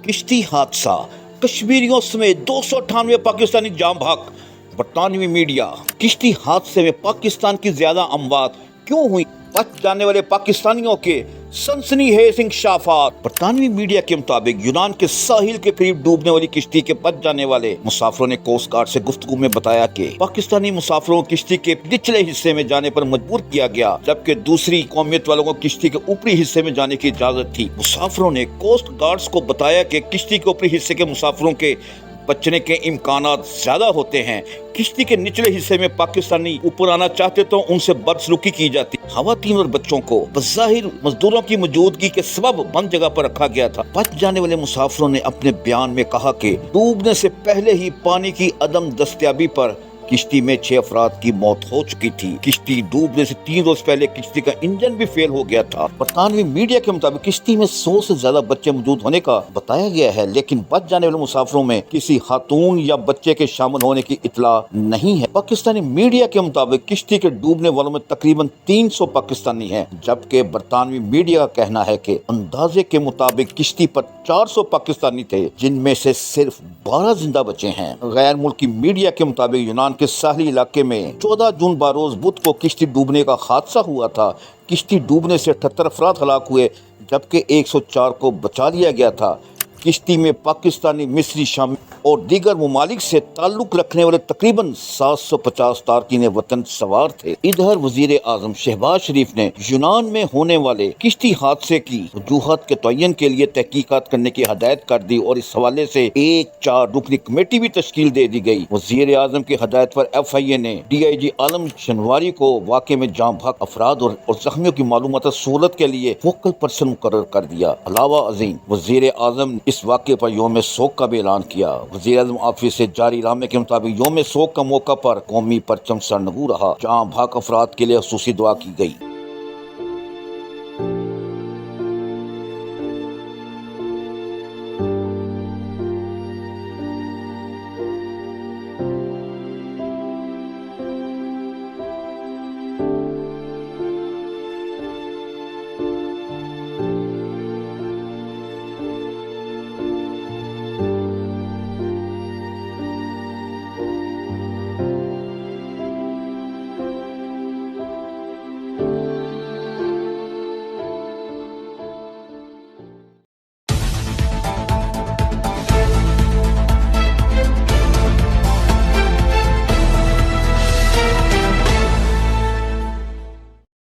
किश्ती हादसा, कश्मीरियों समेत 298 पाकिस्तानी जाम भाग। बरतानवी मीडिया, किश्ती हादसे में पाकिस्तान की ज्यादा अमवात क्यों हुई, बच जाने वाले पाकिस्तानियों के सनसनीखेज इंकशाफात। बरतानवी मीडिया के मुताबिक यूनान के साहिल के करीब डूबने वाली किश्ती के बच जाने वाले मुसाफिरों ने कोस्ट गार्ड से गुफ्तगू में बताया कि पाकिस्तानी मुसाफिरों को किश्ती के निचले हिस्से में जाने पर मजबूर किया गया, जबकि दूसरी कौमियत वालों को किश्ती के ऊपरी हिस्से में जाने की इजाजत थी। मुसाफिरों ने कोस्ट गार्ड्स को बताया कि किश्ती के ऊपरी हिस्से के मुसाफिरों के बचने के इम्कानात ज्यादा होते हैं। किश्ती के निचले हिस्से में पाकिस्तानी ऊपर आना चाहते तो उनसे बदसलूकी की जाती। खवातीन और बच्चों को बज़ाहिर मजदूरों की मौजूदगी के सबब बंद जगह पर रखा गया था। बच जाने वाले मुसाफिरों ने अपने बयान में कहा कि डूबने से पहले ही पानी की अदम दस्तयाबी पर किश्ती में 6 अफराद की मौत हो चुकी थी। किश्ती डूबने से 3 रोज पहले किश्ती का इंजन भी फेल हो गया था। बरतानवी मीडिया के मुताबिक किश्ती में 100 से ज्यादा बच्चे मौजूद होने का बताया गया है, लेकिन बच जाने वाले मुसाफिरों में किसी खातून या बच्चे के शामिल होने की इतला नहीं है। पाकिस्तानी मीडिया के मुताबिक किश्ती के डूबने वालों में तकरीबन 300 पाकिस्तानी हैं, जबकि बरतानवी मीडिया का कहना है कि अंदाजे के मुताबिक किश्ती पर 400 पाकिस्तानी थे, जिनमें से सिर्फ 12 जिंदा बचे हैं। गैर मुल्की मीडिया के मुताबिक यूनान के साहली इलाके में 14 जून बरोज बुध को किश्ती डूबने का हादसा हुआ था। किश्ती डूबने से 78 अफराद हलाक हुए, जबकि 104 को बचा लिया गया था। किश्ती में पाकिस्तानी, मिस्री, शामी और दीगर ममालिक से ताल्लुक रखने वाले तकरीबन 750 तारकीन वतन सवार थे। इधर वजीर आजम शहबाज शरीफ ने यूनान में होने वाले किश्ती हादसे की वजूहत के तयन के लिए तहकीकात करने की हदायत कर दी और इस हवाले से एक 4 रुकनी कमेटी भी तश्कील दे दी गई। वजीर आजम की हदायत पर FIA ने DIG आलम शनवारी को वाक़े में जाम भाग अफराद और जख्मियों की मालूमात सहूलत के लिए फोकल पर्सन मुकर्रर कर दिया। अलावा अजीम वजीर आजम इस वाक़े पर यौम शोक का भी ऐलान किया। वज़ीर आज़म ऑफिस से जारी नामे के मुताबिक यौम शोक का मौका पर कौमी परचम सरनगू रहा। जाम भाग अफराद के लिए खुसूसी दुआ की गई।